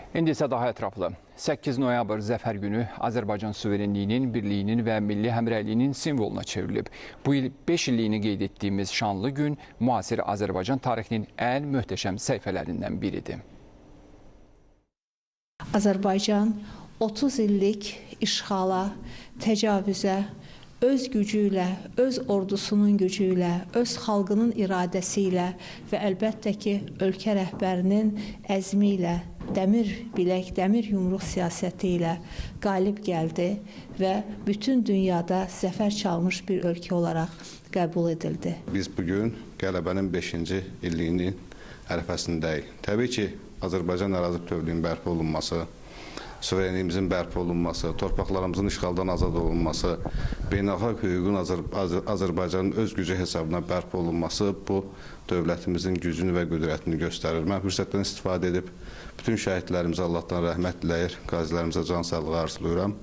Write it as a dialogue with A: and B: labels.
A: İndi isə daha ətraflı. 8 noyabr Zəfər günü Azərbaycan suverenliyinin, birliyinin və milli həmrəyliyinin simvoluna çevrilib. Bu il 5 illiyini qeyd etdiyimiz şanlı gün müasir Azərbaycan tarixinin ən möhtəşəm səhifələrindən biridir.
B: Azərbaycan 30 illik işğala, təcavüzə, öz gücü ilə, öz ordusunun gücü ilə, öz xalqının iradəsi ilə və əlbəttə ki, ölkə rəhbərinin əzmi ilə, dəmir bilək, dəmir yumruq siyasəti ilə qalib gəldi və bütün dünyada zəfər çalmış bir ölkə olaraq qəbul edildi.
C: Biz bugün qələbənin 5-ci illiyinin ərəfəsindəyik. Təbii ki, Azərbaycan ərazi bütövlüyünün bərpa olunması, suverenliyimizin bərpa olunması, torpaqlarımızın işğaldan azad olunması, beynəlxalq hüququn Azərbaycanın öz gücü hesabına bərpa olunması bu dövlətimizin gücünü və qüdrətini göstərir. Mən fürsətdən istifadə edib bütün şəhidlərimizə Allahdan rəhmət diləyir, qazilərimizə can sağlığı arzulayıram.